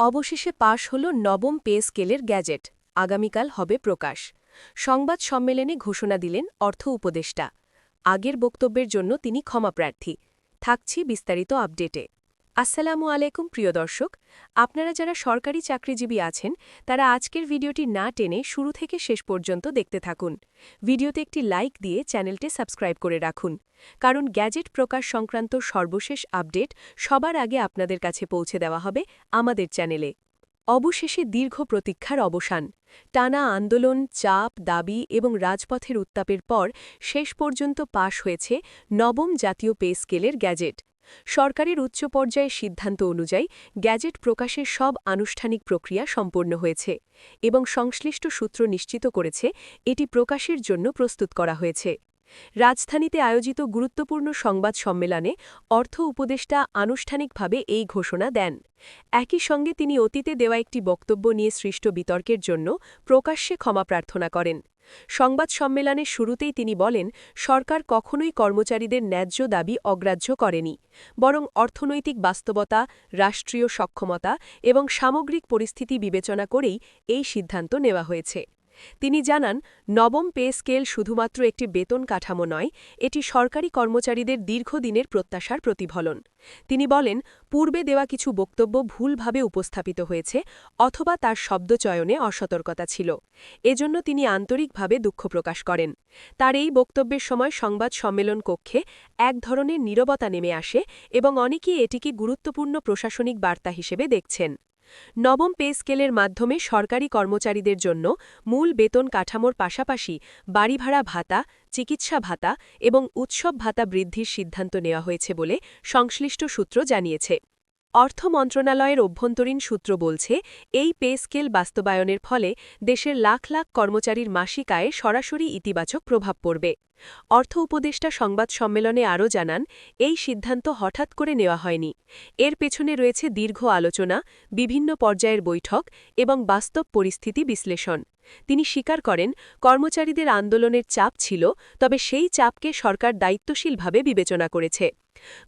অবশেষে পাশ হল নবম পে স্কেলের গ্যাজেট, আগামীকাল হবে প্রকাশ। সংবাদ সম্মেলনে ঘোষণা দিলেন অর্থ উপদেষ্টা। আগের বক্তব্যের জন্য তিনি ক্ষমাপ্রার্থী। থাকছি বিস্তারিত আপডেটে। আসসালামু আলাইকুম প্রিয় দর্শক, আপনারা যারা সরকারি চাকরিজীবী আছেন তারা আজকের ভিডিওটি না টেনে শুরু থেকে শেষ পর্যন্ত দেখতে থাকুন। ভিডিওতে একটি লাইক দিয়ে চ্যানেলটি সাবস্ক্রাইব করে রাখুন, কারণ গ্যাজেট প্রকাশ সংক্রান্ত সর্বশেষ আপডেট সবার আগে আপনাদের কাছে পৌঁছে দেওয়া হবে আমাদের চ্যানেলে। অবশেষে দীর্ঘ প্রতীক্ষার অবসান। টানা আন্দোলন, চাপ, দাবি এবং রাজপথের উত্তাপের পর শেষ পর্যন্ত পাশ হয়েছে নবম জাতীয় পে স্কেলের গ্যাজেট। সরকারের উচ্চ পর্যায়ের সিদ্ধান্ত অনুযায়ী গ্যাজেট প্রকাশের সব আনুষ্ঠানিক প্রক্রিয়া সম্পন্ন হয়েছে এবং সংশ্লিষ্ট সূত্র নিশ্চিত করেছে এটি প্রকাশের জন্য প্রস্তুত করা হয়েছে। রাজধানীতে আয়োজিত গুরুত্বপূর্ণ সংবাদ সম্মেলনে অর্থ উপদেষ্টা আনুষ্ঠানিকভাবে এই ঘোষণা দেন। একই সঙ্গে তিনি অতীতে দেওয়া একটি বক্তব্য নিয়ে সৃষ্ট বিতর্কের জন্য প্রকাশ্যে ক্ষমা প্রার্থনা করেন। সংবাদ সম্মেলনের শুরুতেই তিনি বলেন, সরকার কখনোই কর্মচারীদের ন্যায্য দাবি অগ্রাহ্য করেনি, বরং অর্থনৈতিক বাস্তবতা, রাষ্ট্রীয় সক্ষমতা এবং সামগ্রিক পরিস্থিতি বিবেচনা করেই এই সিদ্ধান্ত নেওয়া হয়েছে। তিনি জানান, নবম পে স্কেল শুধুমাত্র একটি বেতন কাঠামো নয়, এটি সরকারি কর্মচারীদের দীর্ঘদিনের প্রত্যাশার প্রতিফলন। তিনি বলেন, পূর্বে দেওয়া কিছু বক্তব্য ভুলভাবে উপস্থাপিত হয়েছে অথবা তার শব্দচয়নে অসতর্কতা ছিল। এজন্য তিনি আন্তরিকভাবে দুঃখ প্রকাশ করেন। তার এই বক্তব্যের সময় সংবাদ সম্মেলন কক্ষে এক ধরনের নীরবতা নেমে আসে এবং অনেকেই এটিকে গুরুত্বপূর্ণ প্রশাসনিক বার্তা হিসেবে দেখছেন। নবম পে স্কেলের মাধ্যমে সরকারি কর্মচারীদের জন্য মূল বেতন কাঠামোর পাশাপাশি বাড়িভাড়া ভাতা, চিকিৎসা ভাতা এবং উৎসব ভাতা বৃদ্ধির সিদ্ধান্ত নেওয়া হয়েছে বলে সংশ্লিষ্ট সূত্র জানিয়েছে। অর্থ মন্ত্রণালয়ের অভ্যন্তরীণ সূত্র বলছে, এই পে স্কেল বাস্তবায়নের ফলে দেশের লাখ লাখ কর্মচারীর মাসিক আয়ে সরাসরি ইতিবাচক প্রভাব পড়বে। অর্থ উপদেষ্টা সংবাদ সম্মেলনে আরও জানান, এই সিদ্ধান্ত হঠাৎ করে নেওয়া হয়নি। এর পেছনে রয়েছে দীর্ঘ আলোচনা, বিভিন্ন পর্যায়ের বৈঠক এবং বাস্তব পরিস্থিতি বিশ্লেষণ। তিনি স্বীকার করেন, কর্মচারীদের আন্দোলনের চাপ ছিল, তবে সেই চাপকে সরকার দায়িত্বশীলভাবে বিবেচনা করেছে।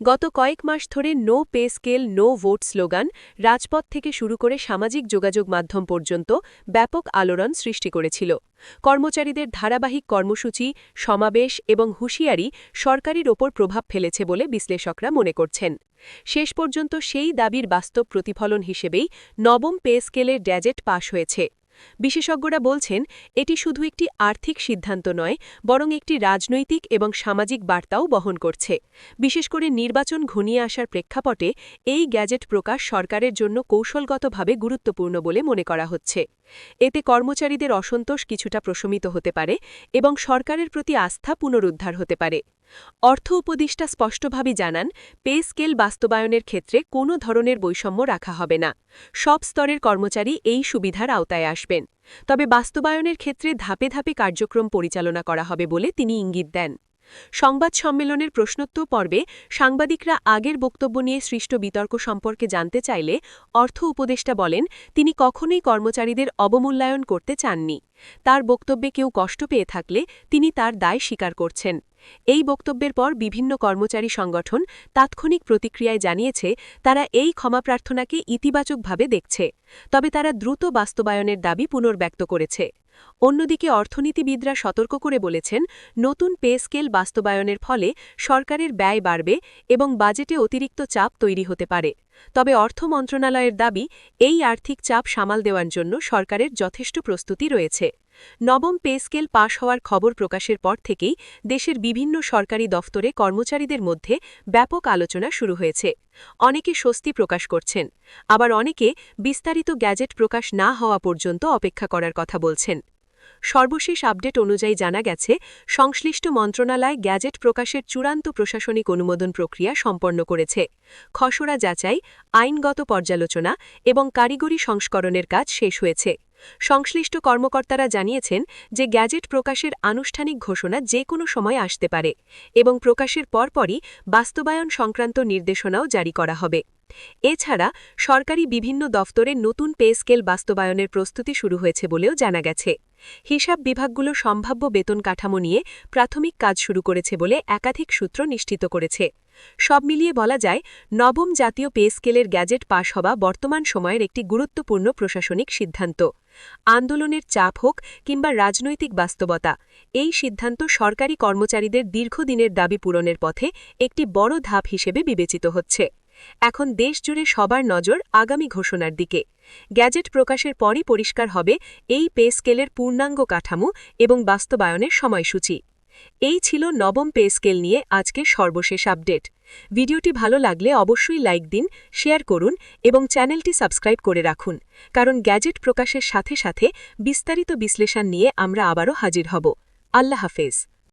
গত কয়েক মাস ধরে no pay scale no vote slogan রাজপথ থেকে শুরু করে সামাজিক যোগাযোগ মাধ্যম পর্যন্ত ব্যাপক আলোড়ন সৃষ্টি করেছিল। কর্মচারীদের ধারাবাহিক কর্মসূচি, সমাবেশ এবং হুঁশিয়ারি সরকারের ওপর প্রভাব ফেলেছে বলে বিশ্লেষকরা মনে করছেন। শেষ পর্যন্ত সেই দাবির বাস্তব প্রতিফলন হিসেবেই নবম পে স্কেলের গ্যাজেট পাশ হয়েছে। বিশেষজ্ঞরা বলছেন, এটি শুধু একটি আর্থিক সিদ্ধান্ত নয়, বরং একটি রাজনৈতিক এবং সামাজিক বার্তাও বহন করছে। বিশেষ করে নির্বাচন ঘনিয়ে আসার প্রেক্ষাপটে এই গ্যাজেট প্রকাশ সরকারের জন্য কৌশলগতভাবে গুরুত্বপূর্ণ বলে মনে করা হচ্ছে। এতে কর্মচারীদের অসন্তোষ কিছুটা প্রশমিত হতে পারে এবং সরকারের প্রতি আস্থা পুনরুদ্ধার হতে পারে। অর্থ উপদেষ্টা স্পষ্টভাবে জানান, পে স্কেল বাস্তবায়নের ক্ষেত্রে কোনো ধরনের বৈষম্য রাখা হবে না। সব স্তরের কর্মচারী এই সুবিধার আওতায় আসবেন। তবে বাস্তবায়নের ক্ষেত্রে ধাপে ধাপে কার্যক্রম পরিচালনা করা হবে বলে তিনি ইঙ্গিত দেন। সংবাদ সম্মেলনের প্রশ্নোত্তর পর্বে সাংবাদিকরা আগের বক্তব্য নিয়ে সৃষ্ট বিতর্ক সম্পর্কে জানতে চাইলে অর্থ উপদেষ্টা বলেন, তিনি কখনোই কর্মচারীদের অবমূল্যায়ন করতে চাননি। তার বক্তব্যে কেউ কষ্ট পেয়ে থাকলে তিনি তার দায় স্বীকার করছেন। এই বক্তব্যের পর বিভিন্ন কর্মচারী সংগঠন তাৎক্ষণিক প্রতিক্রিয়ায় জানিয়েছে, তারা এই ক্ষমা প্রার্থনাকে ইতিবাচকভাবে দেখছে, তবে তারা দ্রুত বাস্তবায়নের দাবি পুনর্ব্যক্ত করেছে। অন্যদিকে অর্থনীতিবিদরা সতর্ক করে বলেছেন, নতুন পে স্কেল বাস্তবায়নের ফলে সরকারের ব্যয় বাড়বে এবং বাজেটে অতিরিক্ত চাপ তৈরি হতে পারে। তবে অর্থ মন্ত্রণালয়ের দাবি, এই আর্থিক চাপ সামাল দেওয়ার জন্য সরকারের যথেষ্ট প্রস্তুতি রয়েছে। নবম পে স্কেল পাশ হওয়ার খবর প্রকাশের পর থেকেই দেশের বিভিন্ন সরকারি দফতরে কর্মচারীদের মধ্যে ব্যাপক আলোচনা শুরু হয়েছে। অনেকে স্বস্তি প্রকাশ করছেন, আবার অনেকে বিস্তারিত গ্যাজেট প্রকাশ না হওয়া পর্যন্ত অপেক্ষা করার কথা বলছেন। সর্বশেষ আপডেট অনুযায়ী জানা গেছে, সংশ্লিষ্ট মন্ত্রণালয় গ্যাজেট প্রকাশের চূড়ান্ত প্রশাসনিক অনুমোদন প্রক্রিয়া সম্পন্ন করেছে। খসড়া যাচাই, আইনগত পর্যালোচনা এবং কারিগরি সংস্করণের কাজ শেষ হয়েছে। সংশ্লিষ্ট কর্মকর্তারা জানিয়েছেন যে গ্যাজেট প্রকাশের আনুষ্ঠানিক ঘোষণা যে কোনো সময় আসতে পারে এবং প্রকাশের পরপরই বাস্তবায়ন সংক্রান্ত নির্দেশনাও জারি করা হবে। এছাড়া সরকারি বিভিন্ন দফতরে নতুন পে স্কেল বাস্তবায়নের প্রস্তুতি শুরু হয়েছে বলেও জানা গেছে। হিসাব বিভাগগুলো সম্ভাব্য বেতন কাঠামো নিয়ে প্রাথমিক কাজ শুরু করেছে বলে একাধিক সূত্র নিশ্চিত করেছে। সব মিলিয়ে বলা যায়, নবম জাতীয় পে স্কেলের গ্যাজেট পাশ হওয়া বর্তমান সময়ের একটি গুরুত্বপূর্ণ প্রশাসনিক সিদ্ধান্ত। আন্দোলনের চাপ হোক কিংবা রাজনৈতিক বাস্তবতা, এই সিদ্ধান্ত সরকারি কর্মচারীদের দীর্ঘদিনের দাবি পূরণের পথে একটি বড় ধাপ হিসেবে বিবেচিত হচ্ছে। এখন দেশজুড়ে সবার নজর আগামী ঘোষণার দিকে। গ্যাজেট প্রকাশের পরই পরিষ্কার হবে এই পে স্কেলের পূর্ণাঙ্গ কাঠামো এবং বাস্তবায়নের সময়সূচি। এই ছিল নবম পে স্কেল নিয়ে আজকের সর্বশেষ আপডেট। ভিডিওটি ভালো লাগলে অবশ্যই লাইক দিন, শেয়ার করুন এবং চ্যানেলটি সাবস্ক্রাইব করে রাখুন, কারণ গ্যাজেট প্রকাশের সাথে সাথে বিস্তারিত বিশ্লেষণ নিয়ে আমরা আবারও হাজির হব। আল্লাহ হাফেজ।